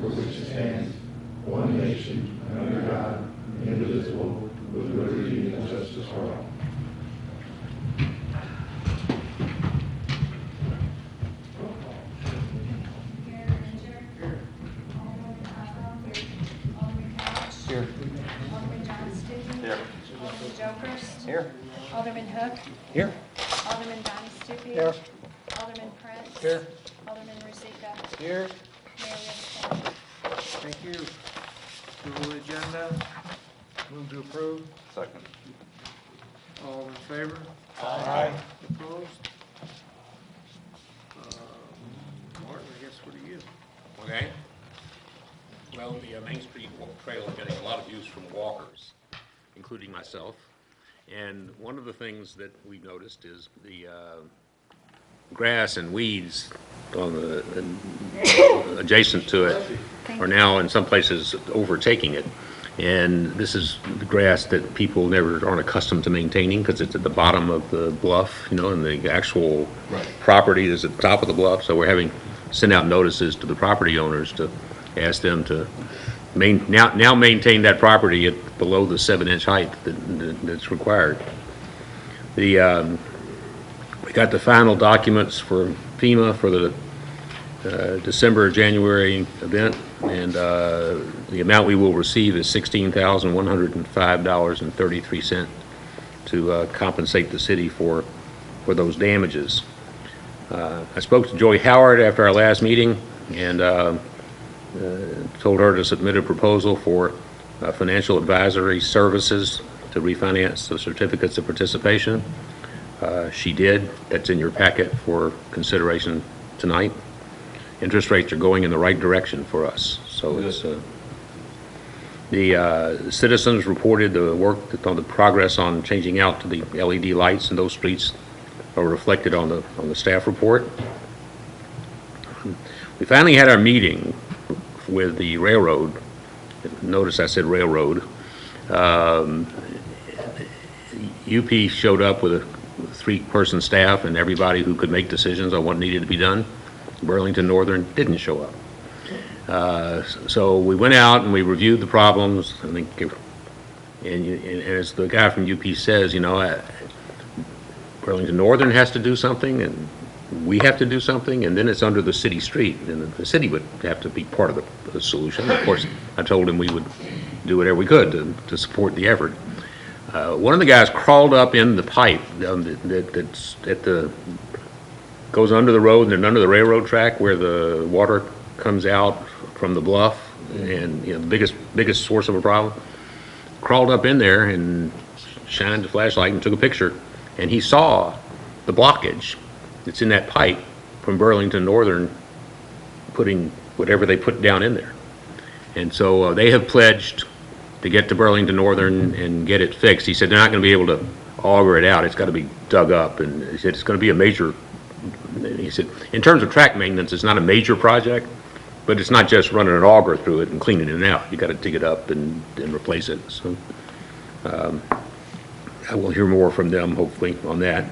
for which it stands, one nation, under God, indivisible, with liberty and justice for all. Here. Alderman John Stuckey. Here. Alderman Jokers. Here. Alderman Hook. Here. Alderman Donnie Stuckey. Here. Alderman Prince. Here. Alderman Rosika. Here. Mayor Rivers. Thank you. Approval of the agenda. Move to approve. Second. All in favor? Aye. Opposed? Martin, I guess what are you? Okay. Well, the Main Street Trail is getting a lot of use from walkers, including myself. And one of the things that we noticed is the grass and weeds on the adjacent to it are now in some places overtaking it. And this is the grass that people never aren't accustomed to maintaining because it's at the bottom of the bluff, and the actual property is at the top of the bluff. So we're having sent out notices to the property owners to ask them to now maintain that property at below the 7-inch height that's required. We got the final documents for FEMA for the December-January event, and the amount we will receive is $16,105.33 to compensate the city for those damages. I spoke to Joy Howard after our last meeting and told her to submit a proposal for financial advisory services to refinance the certificates of participation. She did. That's in your packet for consideration tonight. Interest rates are going in the right direction for us. So it's, the citizens reported the work on the progress on changing out to the LED lights in those streets are reflected on the staff report. We finally had our meeting with the railroad. Notice I said railroad. UP showed up with a 3-person staff and everybody who could make decisions on what needed to be done. Burlington Northern didn't show up. So we went out and we reviewed the problems. I think, and as the guy from UP says, Burlington Northern has to do something, and we have to do something, and then it's under the city street, and the city would have to be part of the solution. Of course, I told him we would do whatever we could to support the effort. One of the guys crawled up in the pipe that's at the goes under the road and under the railroad track where the water comes out from the bluff, and the biggest source of a problem. Crawled up in there and shined the flashlight and took a picture, and he saw the blockage that's in that pipe from Burlington Northern putting whatever they put down in there. And so they have pledged to get to Burlington Northern and get it fixed. He said they're not going to be able to auger it out. It's got to be dug up, and he said it's going to be a major. He said, in terms of track maintenance, it's not a major project, but it's not just running an auger through it and cleaning it out. You got to dig it up and replace it. So I will hear more from them hopefully on that.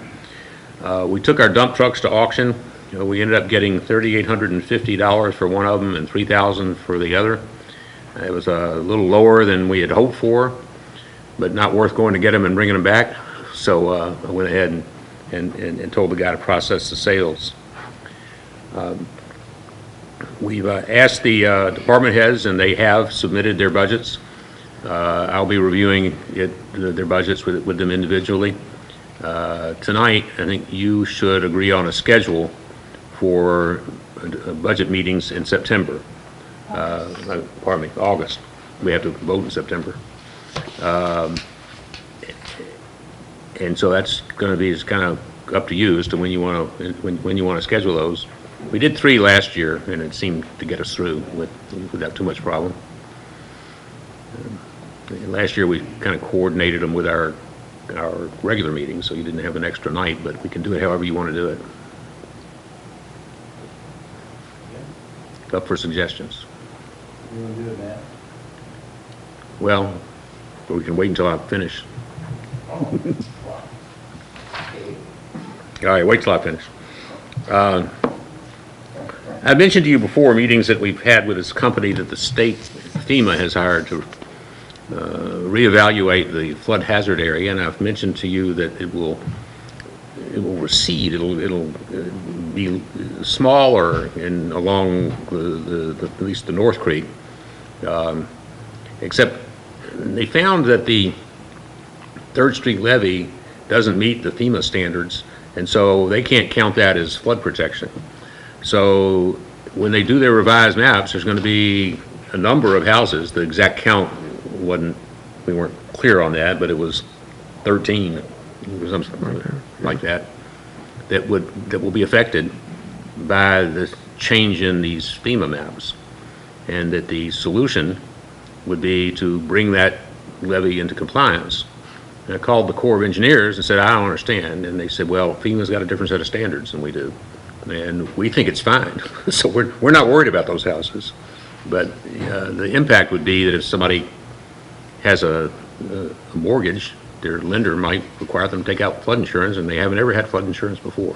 We took our dump trucks to auction. We ended up getting $3,850 for one of them and $3,000 for the other. It was a little lower than we had hoped for, but not worth going to get them and bringing them back. So I went ahead and told the guy to process the sales. We've asked the department heads, and they have submitted their budgets. I'll be reviewing their budgets with them individually. Tonight, I think you should agree on a schedule for budget meetings in September. August. We have to vote in September. And so that's going to be kind of up to you as to when you want to schedule those. We did 3 last year, and it seemed to get us through without too much problem. Last year we kind of coordinated them with our regular meetings, so you didn't have an extra night, but we can do it however you want to do it. Up for suggestions. You want to do it, Matt? Well, we can wait until I finish. All right, wait till I finish. I mentioned to you before meetings that we've had with this company that the state FEMA has hired to reevaluate the flood hazard area, and I've mentioned to you that it will recede. It'll be smaller along at least the North Creek, except they found that the 3rd Street levee doesn't meet the FEMA standards, and so they can't count that as flood protection. So when they do their revised maps, there's going to be a number of houses. The exact count we weren't clear on that, but it was 13 or something like that will be affected by the change in these FEMA maps, and that the solution would be to bring that levee into compliance. And I called the Corps of Engineers and said, I don't understand. And they said, well, FEMA's got a different set of standards than we do, and we think it's fine. So we're not worried about those houses. But the impact would be that if somebody has a mortgage, their lender might require them to take out flood insurance, and they haven't ever had flood insurance before.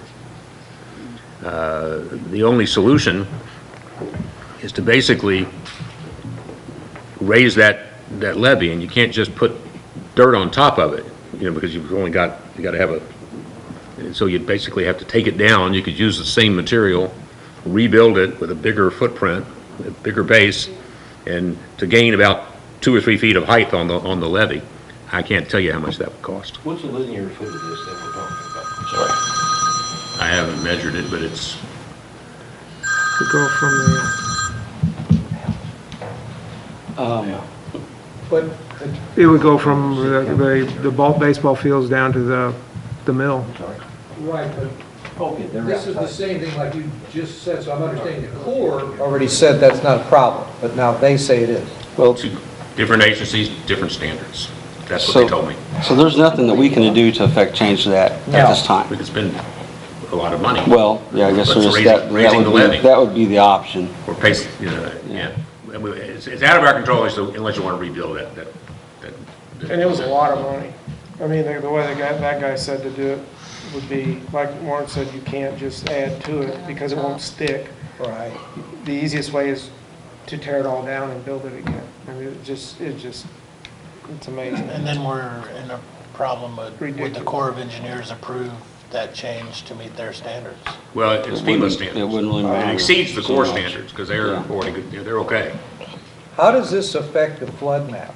The only solution is to basically raise that levee, and you can't just put dirt on top of it, because you got to have so you'd basically have to take it down. You could use the same material, rebuild it with a bigger footprint, a bigger base, and to gain about 2 or 3 feet of height on the levee. I can't tell you how much that would cost. What's the linear foot of this that we're talking about? Sorry. I haven't measured it, but it's To go from But it would go from the baseball fields down to the mill. right, but Okay, they're this is the outside. same thing like you just said, so I'm understanding the Corps already said that's not a problem, but now they say it is. Well, two different agencies, different standards. That's what they told me. so there's nothing that we can do to affect change that at No. this time? We could spend a lot of money. Well, yeah, I guess But there's raising the levy. that would be the option. Or pace, yeah. It's out of our control unless you want to rebuild that. And it was a lot of money. I mean, the way that guy said to do it would be, like Warren said, you can't just add to it because it won't stick. Right. The easiest way is to tear it all down and build it again. I mean, it's amazing. And then we're in a problem would the Ridiculous. Corps of Engineers approve that change to meet their standards? Well, it's FEMA standards. It wouldn't really matter. It exceeds the so core much. standards because they're Yeah. already good, they're okay. How does this affect the flood maps?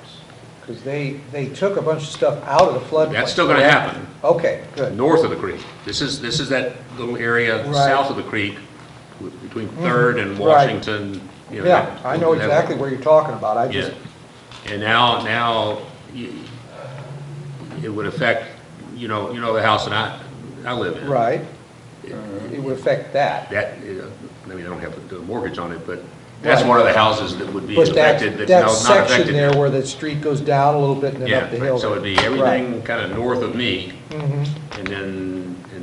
Because they took a bunch of stuff out of the flood. That's still going to happen Okay, good. north of the creek. This is that little area Right. south of the creek between 3rd and Right. Washington. Yeah, I know exactly where you're talking about. I Yeah, just, and now it would affect, the house that I live in. right. It would affect that. That, maybe I don't have to do a mortgage on it, but that's Right. one of the houses that would be But affected, that that's not section affected. there where the street goes down a little bit and then Yeah, up the hill. so it'd be Right. everything kind of north of me, Mhm. and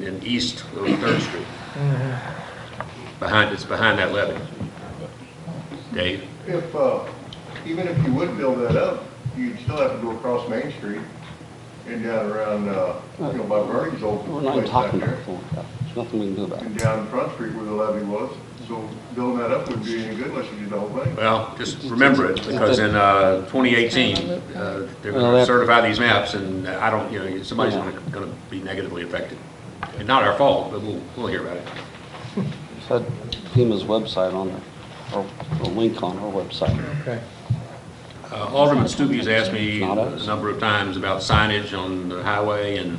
then east of 3rd Street. Mm-hmm. It's behind that levee. Dave? If, even if you would build that up, you'd still have to go across Main Street and down around, by Bernie's old We're not even place back talking there. about full. There's nothing we can do about it. And down Front Street where the levee was. So building that up wouldn't do any good unless you did the whole thing. Well, just remember it, because in 2018, they're Well, going to that- certify these maps, and I don't, somebody's Yeah. going to be negatively affected. It's not our fault, but we'll hear about it. Said FEMA's website on there, or a link on our website. Okay. Alderman Stoopies asked me Not a us. number of times about signage on the highway and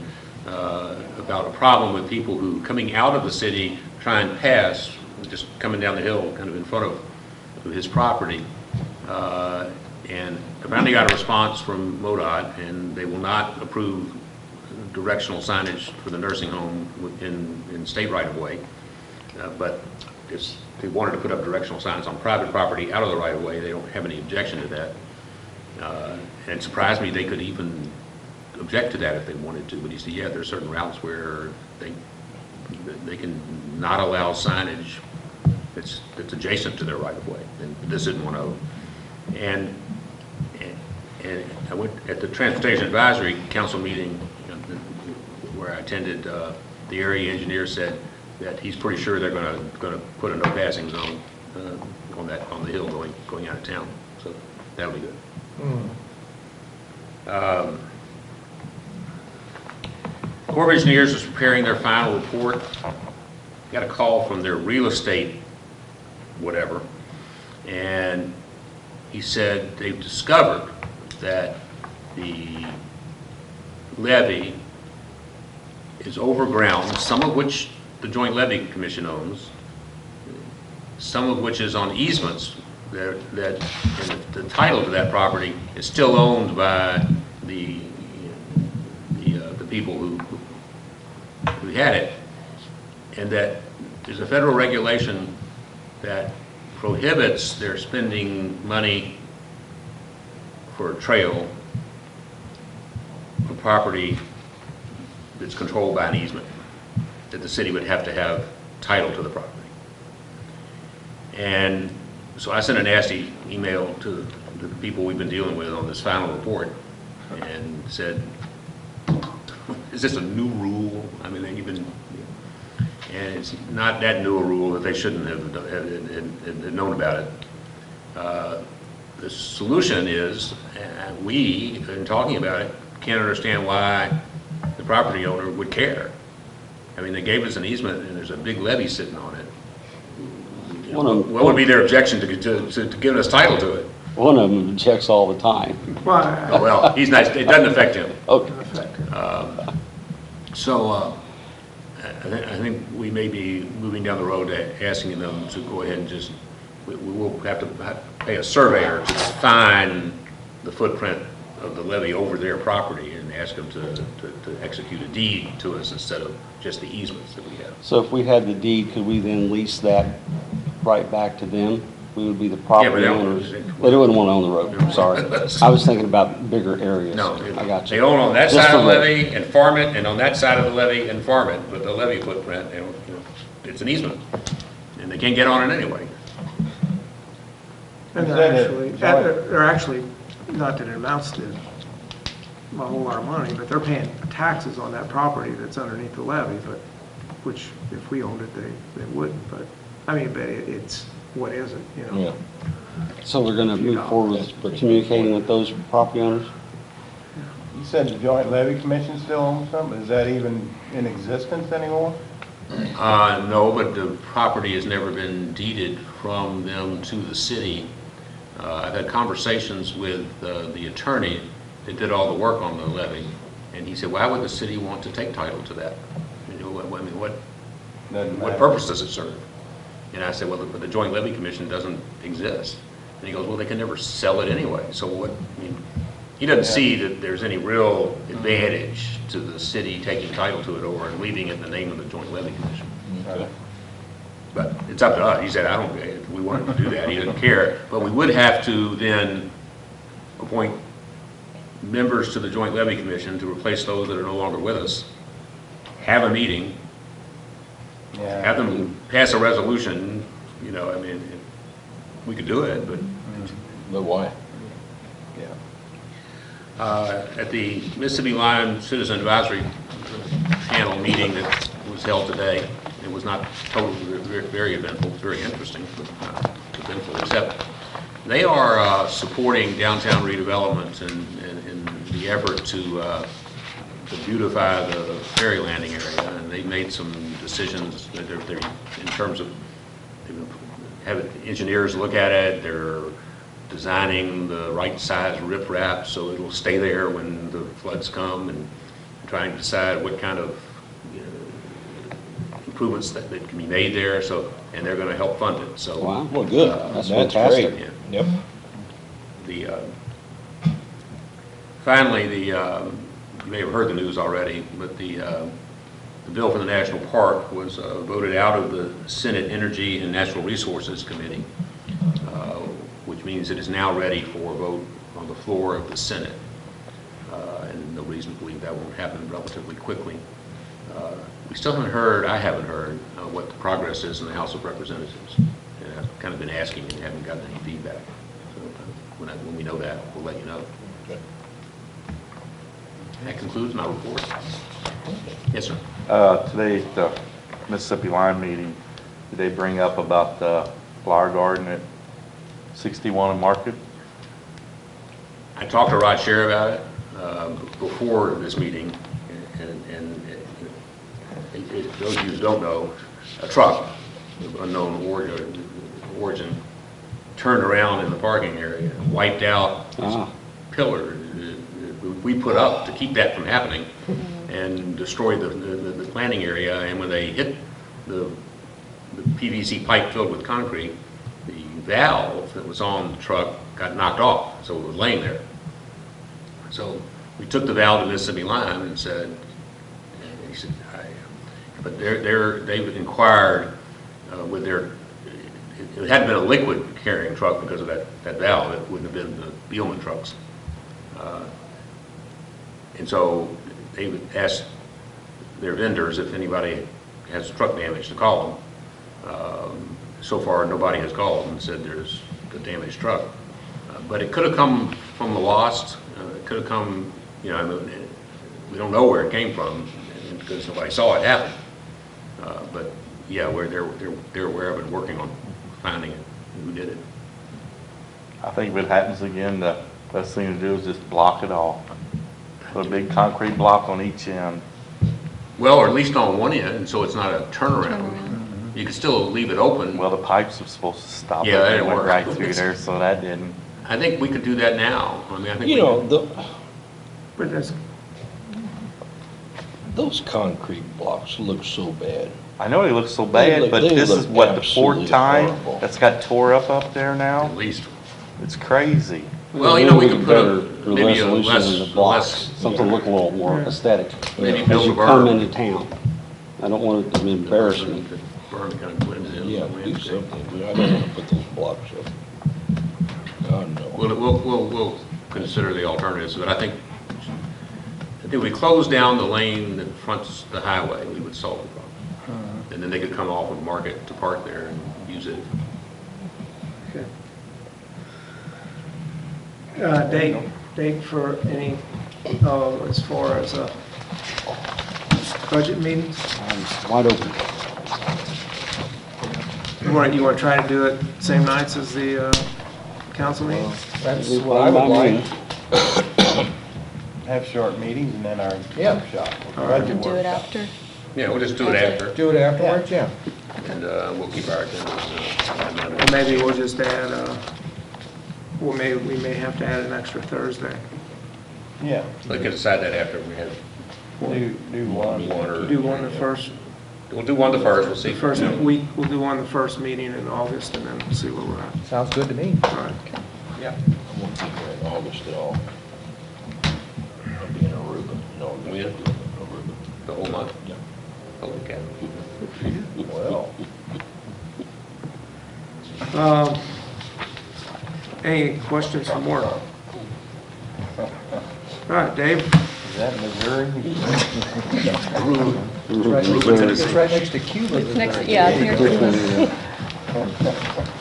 about a problem with people who, coming out of the city, try and pass, just coming down the hill, kind of in front of his property. And I finally got a response from MoDOT, and they will not approve directional signage for the nursing home in state right-of-way. But if they wanted to put up directional signs on private property out of the right-of-way, they don't have any objection to that. And it surprised me they could even object to that if they wanted to, but he said, yeah, there are certain routes where they can not allow signage that's adjacent to their right-of-way, and this isn't one of them. And I went at the Transportation Advisory Council meeting where I attended, the area engineer said, that he's pretty sure they're gonna put a no passing zone on the hill going out of town. So that'll be good. Corps of Engineers is preparing their final report. Got a call from their real estate whatever, and he said they've discovered that the levee is overground, some of which the Joint Levee Commission owns, some of which is on easements that and the title to that property is still owned by the people who had it, and that there's a federal regulation that prohibits their spending money for a trail on property that's controlled by an easement, that the city would have to have title to the property. And so I sent a nasty email to the people we've been dealing with on this final report and said, is this a new rule? I mean, they've been, and it's not that new a rule that they shouldn't have known about it. The solution is, we, in talking about it, can't understand why the property owner would care. I mean, they gave us an easement and there's a big levee sitting on it. What would be their objection to giving us title to it? One of them objects all the time. Oh, well, he's nice. It doesn't affect him. Okay. So I think we may be moving down the road to asking them to go ahead and just, we will have to pay a surveyor to define the footprint of the levee over their property and ask them to execute a deed to us instead of just the easements that we have. So if we had the deed, could we then lease that right back to them? We would be the property owners. But they wouldn't want to own the road, I'm sorry. I was thinking about bigger areas. No, I got you. they own on that Just side of the the road. levee and farm it, and on that side of the levee and farm it, but the levee footprint, it's an easement, and they can't get on it anyway. And they're actually, not that it amounts to a whole lot of money, but they're paying taxes on that property that's underneath the levee, but, which if we owned it, they wouldn't, but, I mean, but it's, what is it, you know? Yeah. So we're going to move forward with communicating with those property owners? You said the Joint Levee Commission still owns something? Is that even in existence anymore? No, but the property has never been deeded from them to the city. I've had conversations with the attorney that did all the work on the levee, and he said, why would the city want to take title to that? You know, I mean, what purpose does it serve? And I said, well, the Joint Levee Commission doesn't exist. And he goes, well, they can never sell it anyway. So what, I mean, he doesn't see that there's any real advantage to the city taking title to it or leaving it in the name of the Joint Levee Commission. Okay. But it's up to us. He said, I don't, if we wanted to do that, he didn't care. But we would have to then appoint members to the Joint Levee Commission to replace those that are no longer with us, have a meeting, have them pass a resolution, you know, I mean, we could do it, but. But why? At the Mississippi Lime Citizen Advisory Panel meeting that was held today, it was not totally very eventful, very interesting, but eventful, except they are supporting downtown redevelopment and the effort to beautify the ferry landing area, and they made some decisions that they're in terms of having engineers look at it. They're designing the right size riprap so it'll stay there when the floods come, and trying to decide what kind of improvements that can be made there. So, and they're going to help fund it. So, Wow, well, good. That's fantastic. Great. yeah. Yep. Finally, you may have heard the news already, but the bill for the national park was voted out of the Senate Energy and Natural Resources Committee, which means it is now ready for a vote on the floor of the Senate. And no reason to believe that won't happen relatively quickly. We still haven't heard, I haven't heard, what the progress is in the House of Representatives. And I've kind of been asking and haven't gotten any feedback. So when we know that, we'll let you know. Okay. That concludes my report. Yes, sir. Today, the Mississippi Line meeting, did they bring up about the flower garden at 61 and Market? I talked to Rod Sher about it before this meeting, and those of you who don't know, a truck of unknown origin turned around in the parking area and wiped out this pillar we put up to keep that from happening, and destroyed the planting area. And when they hit the PVC pipe filled with concrete, the valve that was on the truck got knocked off, so it was laying there. So we took the valve to Mississippi Line and said, he said, but they've inquired with their, it hadn't been a liquid carrying truck because of that valve. It wouldn't have been the Beelman trucks. And so they would ask their vendors if anybody has truck damage to call them. So far, nobody has called and said there's a damaged truck. But it could have come from the lost. It could have come, you know, we don't know where it came from because nobody saw it happen. But yeah, they're aware of it, working on finding it, who did it. I think if it happens again, the best thing to do is just block it off. Put a big concrete block on each end. Well, or at least on one end, so it's not a turnaround. You could still leave it open. Well, the pipes were supposed to stop. Yeah, that They didn't went work. right through there, so that didn't. I think we could do that now. I mean, I think You we know, could. But that's, those concrete blocks look so bad. I know they look so They bad, look- but they this look is what, the absolutely fourth time horrible. that's got tore up there now? At least. It's crazy. Well, you know, we could put Better a, maybe a resolution in the blocks, less, something look a little more aesthetic. maybe As build you a come berm. into town. I don't want it to be embarrassing. The berm kind of blends in. Yeah, with the do landscape. something. I don't want to put those blocks up. God, no. We'll consider the alternatives, but I think if we close down the lane that fronts the highway, we would solve the problem. And then they could come off of Market to park there and use it. okay. Date for any, as far as budget meetings? Wide open. You want to try to do it same nights as the council meeting? That's what I would like. Have short meetings and then our Yeah. workshop. All right. budget Do it workshop. after. Yeah, we'll just do it after, Do it afterwards, yeah. and we'll keep our attendance. Or maybe we'll just add, we may have to add an extra Thursday. Yeah, We can decide that after we have do one. one or. Do one the first, We'll do one the first, we'll see. the first week, we'll do one the first meeting in August and then see where we're at. Sounds good to me. All right. Yeah. I won't be here in August at all. I'll be in Aruba. No, I'm not Yeah. in Aruba. The whole month? Yeah. Holy cow. Well, Any questions for Morton? All right, Dave? is that Missouri? It's right next to Cuba. Next, yeah, near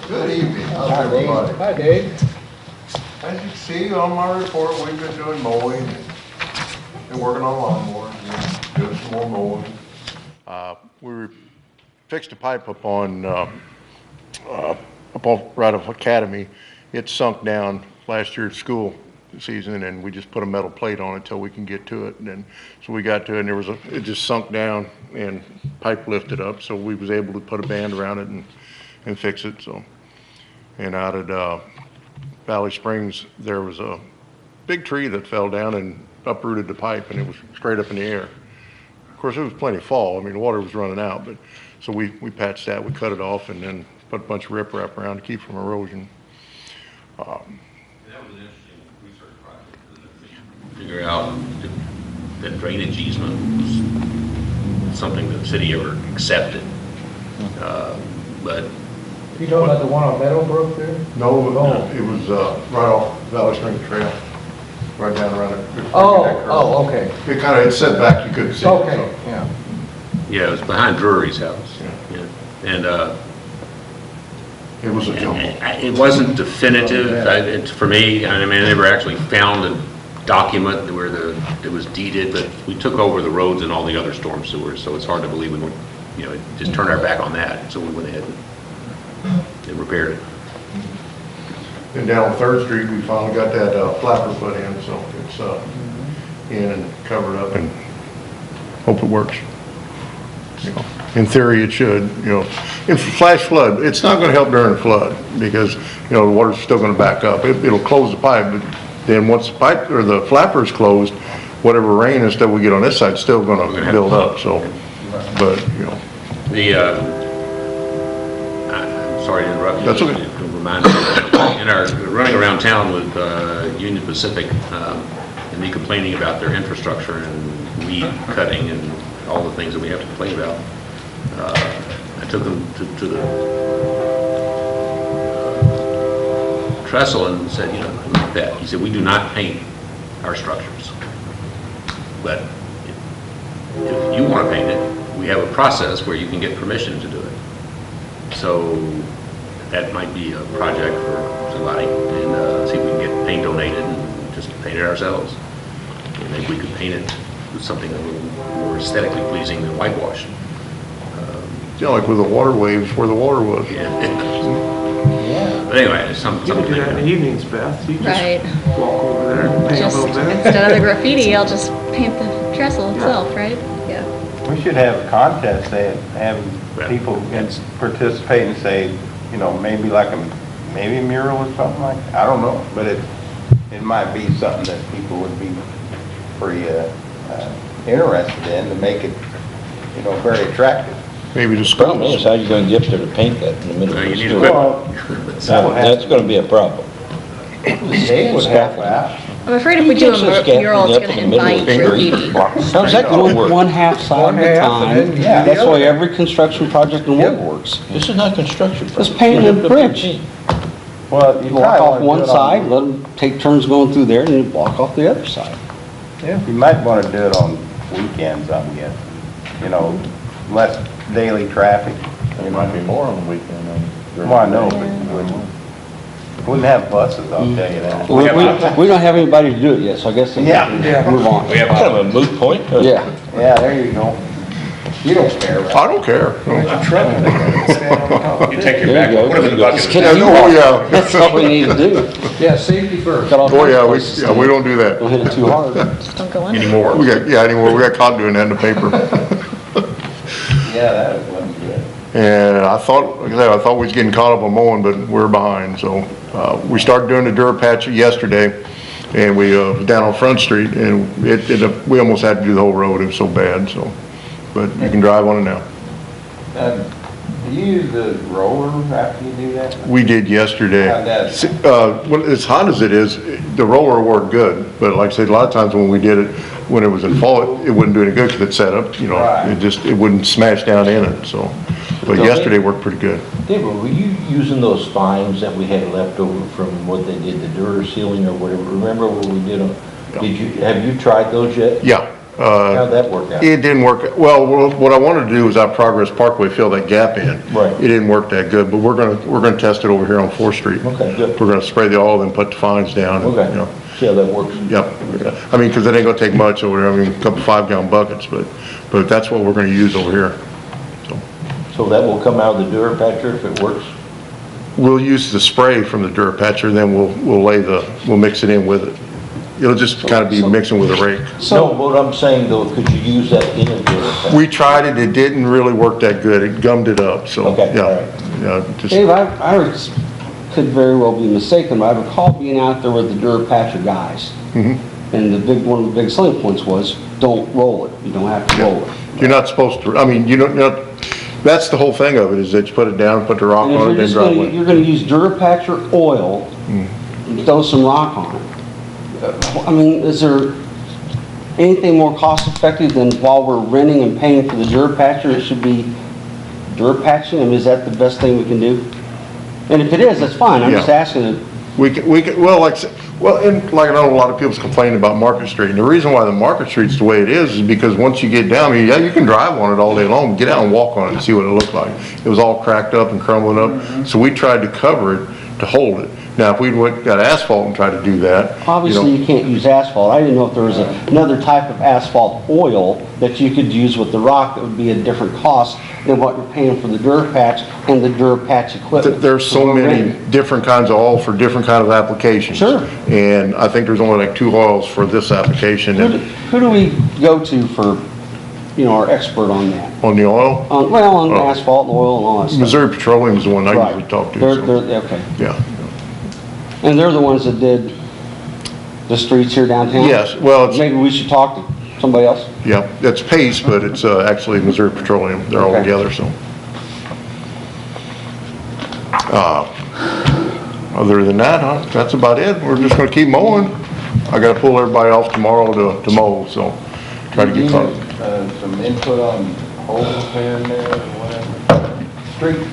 Good evening, how's everybody? Hi, Dave. As you can see on my report, we've been doing mowing and working on lawnmowers and doing some more mowing. We fixed a pipe up on right off Academy. It sunk down last year's school season, and we just put a metal plate on it till we can get to it. And then, so we got to it, and it just sunk down and pipe lifted up, so we was able to put a band around it and fix it. So, and out at Valley Springs, there was a big tree that fell down and uprooted the pipe, and it was straight up in the air. Of course, it was plenty of fall. I mean, the water was running out, but so we patched that. We cut it off and then put a bunch of riprap around to keep from erosion. That was an interesting research project. Figure out if that drainage easement was something that the city ever accepted. But You talking about the one on Meadowbrook there? No, it was right off Valley Springs Trail, right down around it. Oh, okay. It kind of, it set back, you couldn't see it. Okay, so. yeah. yeah, it was behind Drury's house. Yeah. Yeah. And It was a jumble. it wasn't definitive for me. I mean, I never actually found a document where it was deeded, but we took over the roads and all the other storm sewers, so it's hard to believe we you know, just turned our back on that, so we went ahead and repaired it. And down on Third Street, we finally got that flapper put in, so it's in and covered up, and hope it works. You know, in theory, it should. You know, in flash flood, it's not going to help during a flood because you know the water's still going to back up. It'll close the pipe, but then once the pipe or the flapper is closed, whatever rain and stuff we get on this side is still going to build up. So, but you know, I'm sorry to interrupt you. That's okay. To remind me, in our running around town with Union Pacific, and me complaining about their infrastructure and weed cutting and all the things that we have to complain about, I took them to the trestle and said, you know, look at that. He said, we do not paint our structures, but if you want to paint it, we have a process where you can get permission to do it. So that might be a project for somebody, and see if we can get paint donated and just paint it ourselves. And maybe we could paint it with something a little more aesthetically pleasing than whitewash. you know, like with the water waves where the water was. Yeah. But anyway, it's You something. can do that in the evenings, Beth. You just Right. walk over there and paint a Just, little bit. instead of the graffiti, I'll just paint the trestle itself, right? Yeah. We should have a contest, have Yeah. people participate and say, you know, maybe like maybe a mural or something like, I don't know, but it might be something that people would be pretty interested in to make it, you know, very attractive. Maybe the Problem is, schools. how you gonna get there to paint that in the middle No, of you the need school? equipment. That would have That's gonna be a problem. They would help out. I'm afraid if we do a mural, it's gonna invite graffiti. How's that gonna work? One half side One at a half, and time. then you do Yeah. the That's why other. every construction project in the world works. This is not construction. Just painting a bridge. Well, you Block probably off want to one do it side, let them take turns going through there, and then block off the other side. You might want to do it on weekends, I'm guessing. You know, less daily traffic. There might be more on the weekend than. Well, I know, but you wouldn't have buses, I'll tell you that. We don't have anybody to do it yet, so I guess we Yeah. can move on. We have Kind of a moot point. Yeah. Yeah, there you go. You don't care, right? I don't care. Stand on top of You it. take your There back, you go. put them in the bucket. Just kidding. Oh, yeah. That's all we need to do. Yeah, safety first. Got all Oh, yeah, kinds of yeah, we don't do that. Don't hit it too hard. Just don't go under. Anymore. Anymore, we got caught doing that in the paper. Yeah, that wasn't good. And I thought, like I said, I thought we was getting caught up on mowing, but we're behind, so, we started doing the Dura patch yesterday, and we, down on Front Street, and we almost had to do the whole road, it was so bad, so, but you can drive on it now. Do you use the roller after you do that? We did yesterday. How'd that- When, as hot as it is, the roller worked good, but like I said, a lot of times when we did it, when it was in fall, it wouldn't do any good because it set up, you know, Right. it wouldn't smash down in it, so. But Okay. yesterday worked pretty good. David, were you using those fines that we had left over from what they did, the Dura sealing or whatever? Remember what we did on, have you tried those yet? Yeah. How'd that work out? It didn't work, well, what I wanted to do was out Progress Parkway, fill that gap in. Right. It didn't work that good, but we're gonna test it over here on 4th Street. Okay, good. We're gonna spray the oil and put the fines down. Okay, You know. see how that works. Yep. I mean, because it ain't gonna take much over here, I mean, a couple 5-gallon buckets, but that's what we're gonna use over here. So that will come out of the Durapatcher if it works? We'll use the spray from the Durapatcher, then we'll mix it in with it. It'll just kind of be mixing with a rake. No, what I'm saying though, could you use that in a Durapatcher? We tried it, it didn't really work that good, it gummed it up, so, Okay, all yeah. right. Yeah, just, Dave, I could very well be mistaken, but I recall being out there with the Durapatcher guys. Mm-hmm. And one of the big selling points was, don't roll it. You don't have to roll it. you're not supposed to, I mean, that's the whole thing of it, is that you put it down, put the rock And if on it, you're then just drive gonna, with it. you're gonna use Durapatcher oil, and throw some rock on it. I mean, is there anything more cost effective than while we're renting and paying for the Durapatcher, it should be Durapatching? I mean, is that the best thing we can do? And if it is, that's fine, I'm just Yeah. asking it. We can, well, like, and like I know a lot of people's complaining about Market Street, and the reason why the Market Street's the way it is because once you get down, I mean, yeah, you can drive on it all day long, get out and walk on it and see what it looks like. It was all cracked up and crumbling up, so we tried to cover it to hold it. Now, if we'd got asphalt and tried to do that, Obviously, you can't use asphalt. I didn't know if there was another type of asphalt oil that you could use with the rock that would be a different cost than what you're paying for the dirt patch and the dirt patch equipment. There's so many different kinds of oil for different kind of applications. Sure. And I think there's only like 2 oils for this application. Who do we go to for, our expert on that? On the oil, On asphalt and oil and all that stuff. Missouri Petroleum is the one I Right. usually talk to. They're, so, okay. Yeah. And they're the ones that did the streets here downtown? Yes, well, it's, Maybe we should talk to somebody else? yeah, it's Pace, but it's actually Missouri Petroleum. They're all Okay. together, so. Other than that, that's about it. We're just gonna keep mowing. I gotta pull everybody off tomorrow to mow, so try to Do you get caught. have, some input on holes here and there or whatever? Street?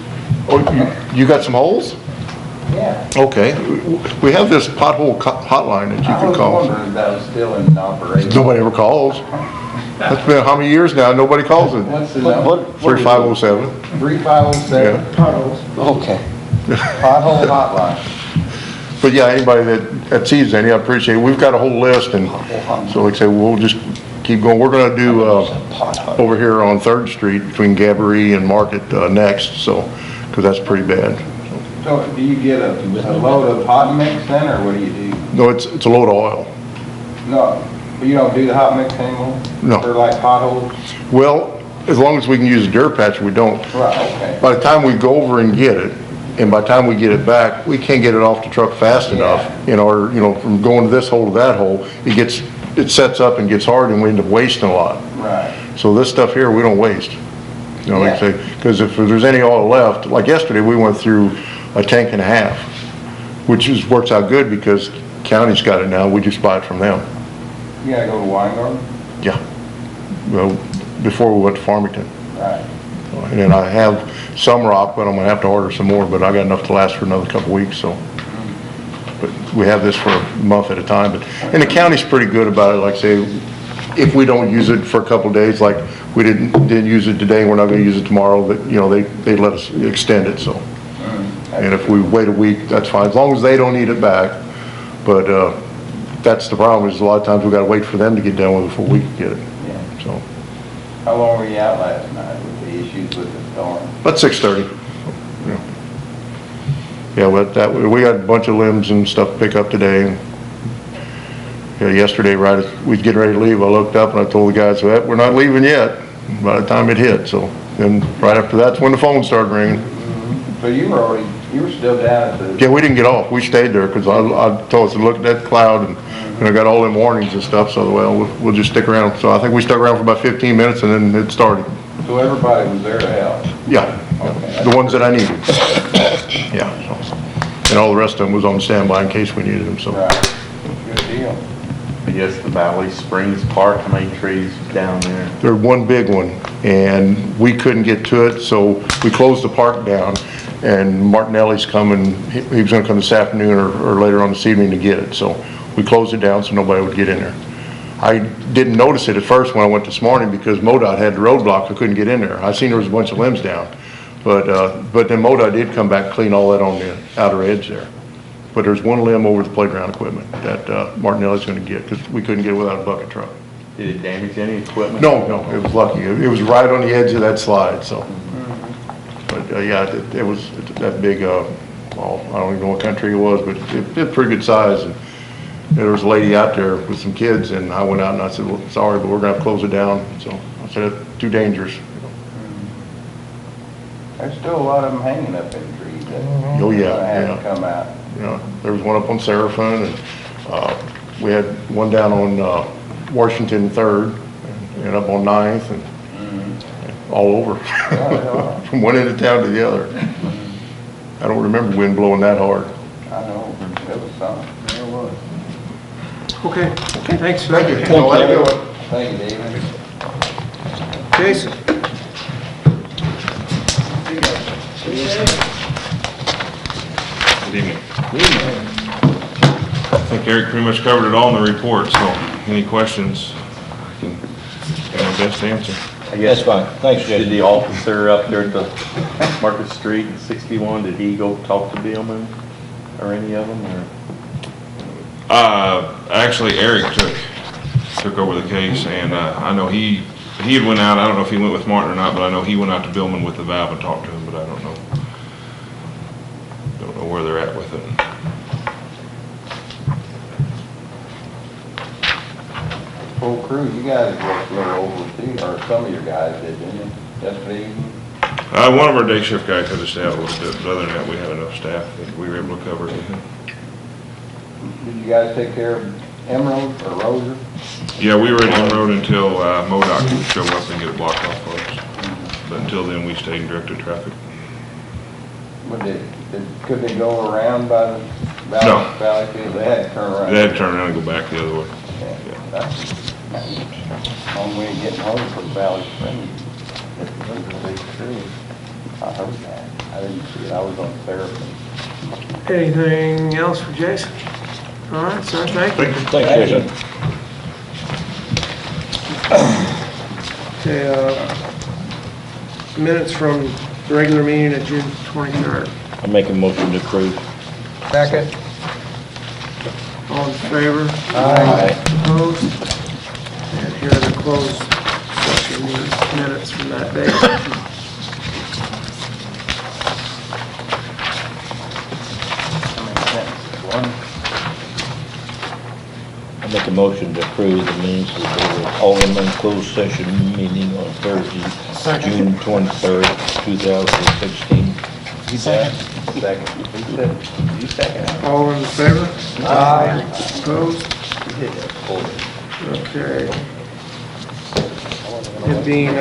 Oh, you got some holes? Yeah. Okay. We have this pothole hotline that you I can was call. wondering if that was still in operation. Nobody ever calls. That's been how many years now? Nobody calls it. What's the number? 3507. 3507 Yeah. Okay. pothole hotline. But yeah, anybody that sees any, I appreciate it. We've got a whole list, and so like I say, we'll just keep going. We're gonna do, over here on 3rd Street between Gabourey and Market, next, so, cause that's pretty bad. So do you get a load of hot mix then, or what do you do? No, it's a load of oil. No, you don't do the hot mix anymore? No. For like potholes? Well, as long as we can use a dirt patch, we don't. Right, okay. By the time we go over and get it, and by the time we get it back, we can't get it off the truck fast enough. Or, from going to this hole to that hole, it sets up and gets hard and we end up wasting a lot. Right. So this stuff here, we don't waste. Like I say, because if there's any oil left, like yesterday, we went through a tank and a half, which works out good because county's got it now. We just buy it from them. You gotta go to Weingarten? Yeah. Well, before we went to Farmington. Right. And then I have some rock, but I'm gonna have to order some more, but I got enough to last for another couple weeks, so. But we have this for a month at a time, and the county's pretty good about it, like say, if we don't use it for a couple days, like we didn't use it today, we're not gonna use it tomorrow, but, they let us extend it, so. And if we wait a week, that's fine, as long as they don't need it back. But, that's the problem, is a lot of times we gotta wait for them to get done with it before we can get it, Yeah. so. How long were you out last night with the issues with the storm? About 6:30. Yeah, but we got a bunch of limbs and stuff to pick up today. Yesterday, right as we was getting ready to leave, I looked up and I told the guys, we're not leaving yet, by the time it hit, so. Then right after that's when the phone started ringing. So you were still down at the... Yeah, we didn't get off, we stayed there, because I told us to look at that cloud, and I got all them warnings and stuff, so we'll just stick around. So I think we stuck around for about 15 minutes and then it started. So everybody was there to help? Yeah, Okay. the ones that I needed. Yeah, so. And all the rest of them was on standby in case we needed them, so. Right. Good deal. I guess the Valley Springs Park, how many trees down there? There's one big one, and we couldn't get to it, so we closed the park down, and Martinelli's coming, he was gonna come this afternoon or later on this evening to get it, so we closed it down so nobody would get in there. I didn't notice it at first when I went this morning because MoDOT had the roadblock, I couldn't get in there. I seen there was a bunch of limbs down, but then MoDOT did come back and clean all that on the outer edge there. But there's one limb over the playground equipment that Martinelli's gonna get, because we couldn't get it without a bucket truck. Did it damage any equipment? No, it was lucky. It was right on the edge of that slide, so. But, yeah, it was that big, well, I don't even know what country it was, but it's pretty good size. And there was a lady out there with some kids, and I went out and I said, well, sorry, but we're gonna have to close it down. So I said, it's too dangerous. There's still a lot of them hanging up in trees. Oh, yeah, Gonna have yeah. to come out. There was one up on Seraphin, and we had one down on Washington 3rd, and up on 9th, and all over, from one end of town to the other. I don't remember wind blowing that hard. I know, it was something. There was. Okay, thanks. Thank you. Thank you, David. Jason? Good evening. I think Eric pretty much covered it all in the report, so any questions, I can do my best to answer. I guess fine. Thanks, Did Jason. the officer up there at the Market Street 61, did he go talk to Billman? or any of them, or? Actually, Eric took over the case, and I know he had went out. I don't know if he went with Martin or not, but I know he went out to Billman with the valve and talked to him, but I don't know where they're at with it. Whole crew, you guys worked a little over too, or some of your guys did, didn't you? Yesterday evening? One of our day shift guys had to stay out a little bit, but other than that, we had enough staff that we were able to cover everything. Did you guys take care of Emerald or Roser? Yeah, we were in Emerald until MoDOT could show up and get it blocked off for us. But until then, we stayed in directed traffic. What could they go around by the valley field? They had to turn around. They had to turn around and go back the other way. Yeah, that's a long way of getting home from Valley Springs. I heard that. I didn't see it. I was on therapy. Anything else for Jason? All right, sir, thank you. Thanks, Jason. Okay, minutes from the regular meeting of June 23rd. I make a motion to approve. Second. All in favor? Aye. Opposed? And here are the closed session minutes from that day. I make a motion to approve the minutes of the Aldermen closed session meeting on Thursday, June 23rd, 2016. Second. You second. All in favor? Aye. Opposed? Okay. It being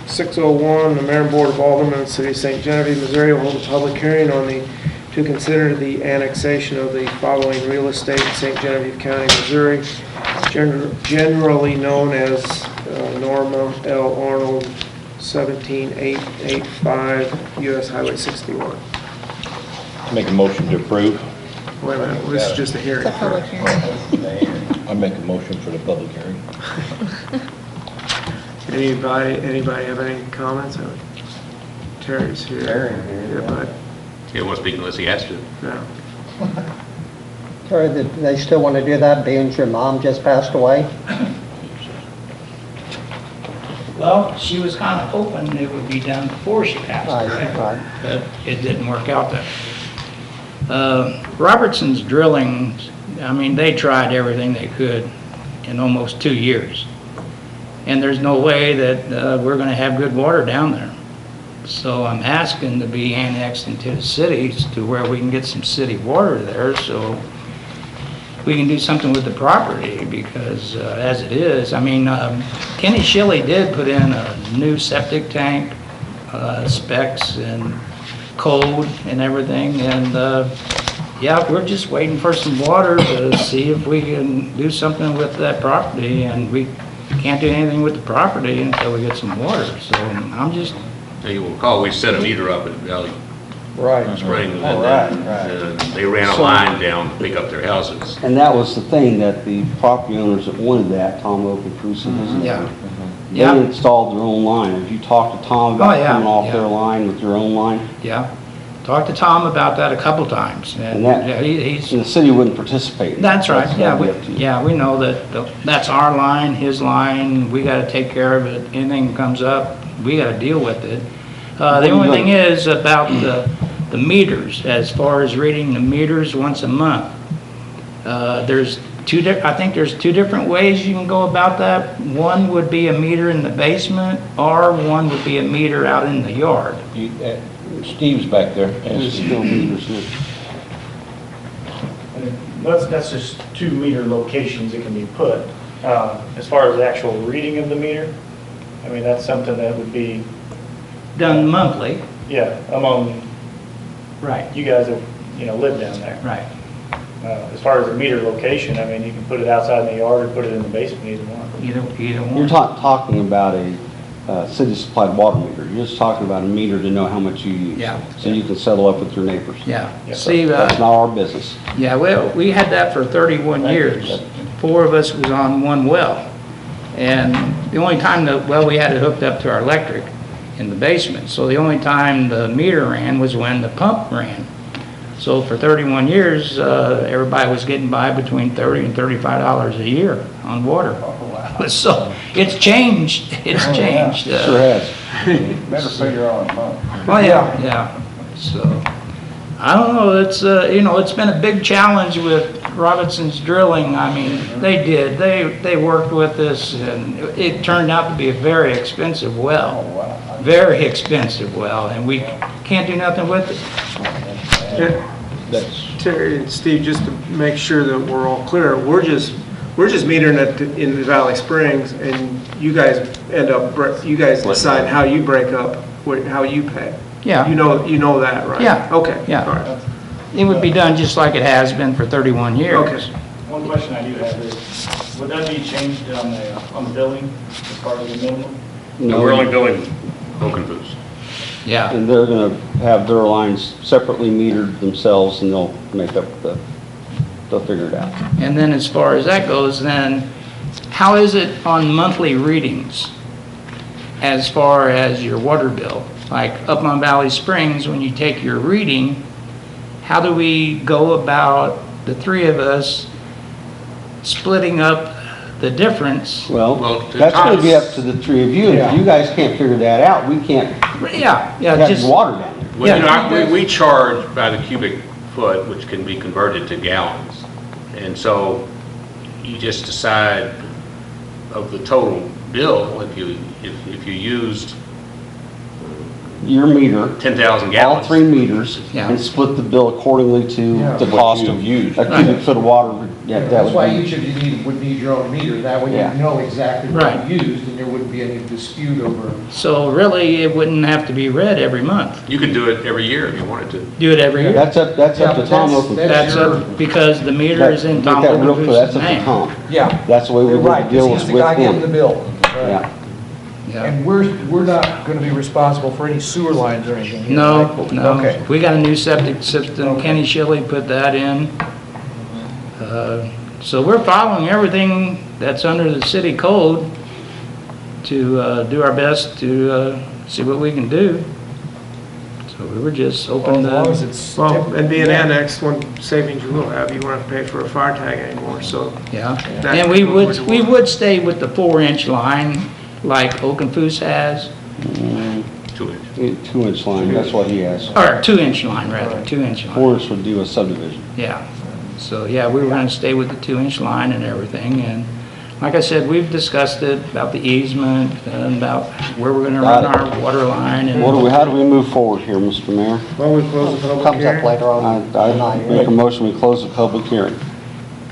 6:01, the Mayor and Board of Aldermen of the City of St. Genevieve, Missouri will hold a public hearing to consider the annexation of the following real estate in St. Genevieve County, Missouri, generally known as Norma L. Arnold, 17885 U.S. Highway 61. Make a motion to approve. Wait a minute, this is just a hearing. It's a public hearing. I make a motion for the public hearing. Anybody have any comments? Terry's here. Terry's here, Yeah, but, He won't speak unless he has to. no. Sorry, they still want to do that, being your mom just passed away? Well, she was kind of hoping it would be done before she passed away, Right. but it didn't work out that way. Robertson's drilling, I mean, they tried everything they could in almost 2 years. And there's no way that we're going to have good water down there. So I'm asking to be annexed into the cities to where we can get some city water there so we can do something with the property, because as it is, I mean, Kenny Shelley did put in a new septic tank, specs and code and everything, and yeah, we're just waiting for some water to see if we can do something with that property, and we can't do anything with the property until we get some water. So I'm just... Now, you will recall, we set a meter up at Valley Right. Springs, Oh, and right. then they ran a line down to pick up their houses. And that was the thing, that the property owners that wanted that, Tom Oak and Crusoe, Yeah. they Yeah. installed their own line. Have you talked to Tom Oh, about yeah, coming off yeah. their line with your own line? Yeah. Talked to Tom about that a couple times, and And that- yeah, he's... And the city wouldn't participate. That's right, yeah, gotta be up to you. yeah, we know that that's our line, his line, we gotta take care of it. Anything comes up, we gotta deal with it. The only thing is about the meters, as far as reading the meters once a month. I think there's two different ways you can go about that. One would be a meter in the basement, or one would be a meter out in the yard. Steve's back there. There's still meters here. That's just 2 meter locations that can be put. As far as the actual reading of the meter, I mean, that's something that would be, Done monthly. yeah, among Right. you guys that, live down there. Right. As far as the meter location, I mean, you can put it outside in the yard or put it in the basement, either one. Either one. You're talking about a city-supplied water meter. You're just talking about a meter to know how much you use. Yeah. So you can settle up with your neighbors. Yeah. Yes, See, That's not our business. yeah, we had that for 31 years. 4 of us was on one well. And the only time we had it hooked up to our electric in the basement. So the only time the meter ran was when the pump ran. So for 31 years, everybody was getting by between $30 and $35 a year on water. So it's changed, it's changed. Sure has. Better figure on a month. Oh, yeah. So, I don't know, it's, it's been a big challenge with Robinson's Drilling. I mean, they worked with us, and it turned out to be a very expensive well. Very expensive well, and we can't do nothing with it. Terry and Steve, just to make sure that we're all clear, we're just metering it in the Valley Springs, and you guys decide how you break up, how you pay. Yeah. You know that, right? Yeah. Okay. Yeah. All right. It would be done just like it has been for 31 years. Okay. One question I do have is, would that be changed on the billing as far as the minimum? No, we're only billing Oaken Foods. Yeah. And they're gonna have their lines separately metered themselves, and they'll figure it out. And then as far as that goes, then how is it on monthly readings as far as your water bill? Like up on Valley Springs, when you take your reading, how do we go about, the three of us, splitting up the difference? Well, that's gonna be up to the three of you. If you guys can't figure that out, we can't Yeah, have just water down there. Well, we charge by the cubic foot, which can be converted to gallons. And so you just decide of the total bill, if you used your meter, 10,000 all gallons. 3 meters, Yeah. and split the bill accordingly to the cost of a cubic foot of water. Yeah, that That's why would be, each of you would need your own meter, that way Yeah. you know exactly what Right. you used, and there wouldn't be any dispute over. So really, it wouldn't have to be read every month. You could do it every year if you wanted to. Do it every year. that's up to Tom Oaken. That's up, because the meter is in Tom Make that real Oaken clear, that's Foods' up to name. Tom. Yeah. That's the way we You're would right, deal because with he's the guy getting the him. bill. Yeah. Yeah. And we're not gonna be responsible for any sewer lines or anything here, No, right? no. Okay. We got a new septic system. Kenny Shelley put that in. So we're following everything that's under the city code to do our best to see what we can do. So we were just open As long as to, it's. Well, and being annexed, one savings you will have, you won't have to pay for a fire tag anymore, so. yeah. That- And we would stay with the 4-inch line like Oaken Foods has, 2-inch. 2-inch line, that's what he has. or 2-inch line rather, 2-inch line. 4-inch would do a subdivision. Yeah. So, yeah, we were gonna stay with the 2-inch line and everything, and like I said, we've discussed it about the easement and about where we're gonna run our water line and. How do we move forward here, Mr. Mayor? Well, we close the public Comes up hearing. later on. I make a motion, we close the public hearing.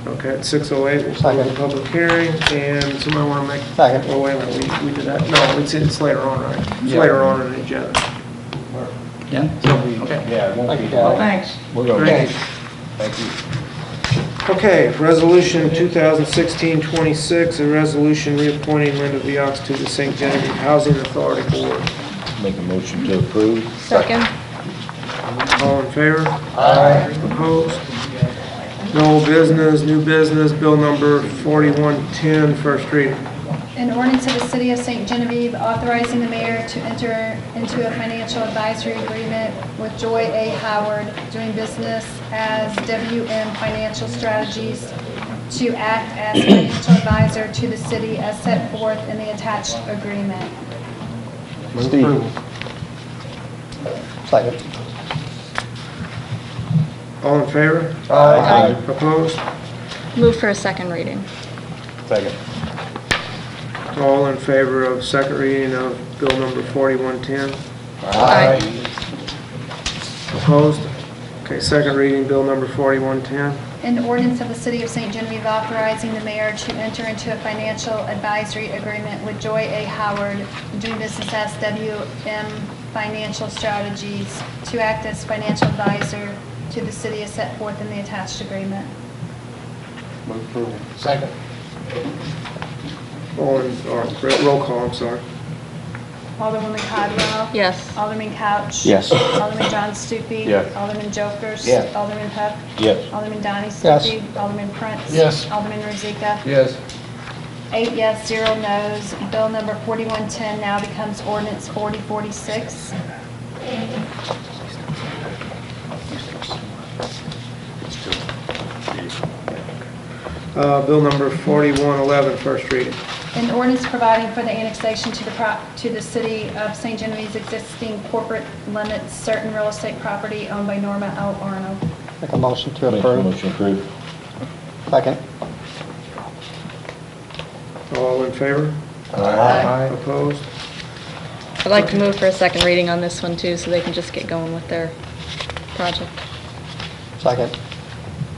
Okay, at 6:08, we'll close the public hearing, and somebody want to make? Second. Oh, wait a minute, we did that, no, it's later on, right? It's later on in the agenda. Yeah? Okay. Yeah, it won't be. Well, thanks. We're gonna, Great. thank you. Okay, resolution 2016-26, a resolution reappointing Linda Viox to the St. Genevieve Housing Authority Board. Make a motion to approve. Second. All in favor? Aye. Opposed? No business, new business, bill number 4110, first reading. An ordinance of the City of St. Genevieve authorizing the mayor to enter into a financial advisory agreement with Joy A. Howard, doing business as WM Financial Strategies, to act as financial advisor to the city as set forth in the attached agreement. Steve? Second. All in favor? Aye. Opposed? Move for a second reading. Second. All in favor of second reading of bill number 4110? Aye. Opposed? Okay, second reading, bill number 4110. An ordinance of the City of St. Genevieve authorizing the mayor to enter into a financial advisory agreement with Joy A. Howard, doing business as WM Financial Strategies, to act as financial advisor to the city as set forth in the attached agreement. Move approval. Second. Roll call, I'm sorry. Alderwoman Codwell. Yes. Alderman Couch. Yes. Alderman John Stupi. Yes. Alderman Jokers. Yes. Alderman Hook. Yes. Alderman Donnie Yes. Stupi. Alderman Prince. Yes. Alderman Rozika. Yes. 8 yes, 0 no's. Bill number 4110 now becomes ordinance 4046. Bill number 4111, first reading. An ordinance providing for the annexation to the city of St. Genevieve's existing corporate limits certain real estate property owned by Norma L. Arnold. Make a motion to Make a approve. motion approved. Second. All in favor? Aye. Opposed? I'd like to move for a second reading on this one too, so they can just get going with their project. Second.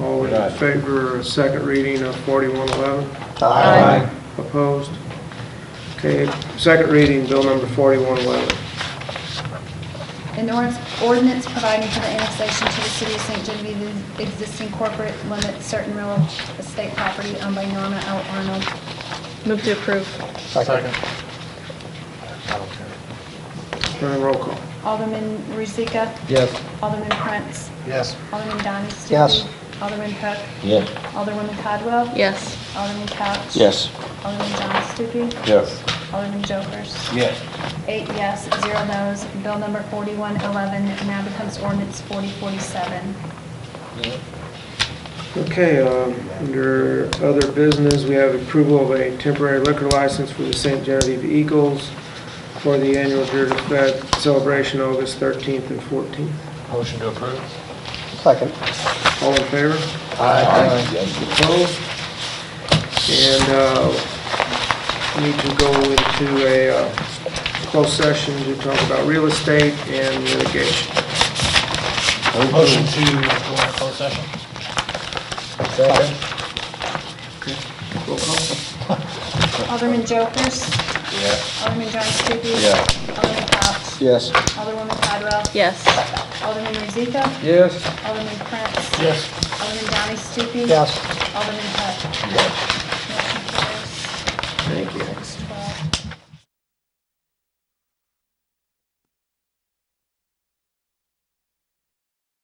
All in favor of second reading of 4111? Aye. Opposed? Okay, second reading, bill number 4111. An ordinance providing for the annexation to the city of St. Genevieve's existing corporate limits certain real estate property owned by Norma L. Arnold. Move to approve. Second. Roll call. Alderman Rozika? Yes. Alderman Prince? Yes. Alderman Donnie? Stupi? Yes. Alderman Hook? Yes. Alderwoman Codwell? Yes. Alderman Couch? Yes. Alderman John Stupi? Yes. Alderman Jokers? Yes. 8 yes, 0 no's. Bill number 4111 now becomes ordinance 4047. Okay, under other business, we have approval of a temporary liquor license for the St. Genevieve Eagles for the annual Jersey Fed celebration August 13th and 14th. Motion to approve. Second. All in favor? Opposed? And need to go into a closed session to talk about real estate and litigation. Motion to go into closed session. Second. Roll call. Alderman Jokers? Yes. Alderman John Stupi? Yeah. Alderman Couch? Yes. Alderwoman Codwell? Yes. Alderman Rozika? Yes. Alderman Prince? Yes. Alderman Donnie Stupi? Yes. Alderman Hook? Yes. Motion carries. Thank you. 6-12.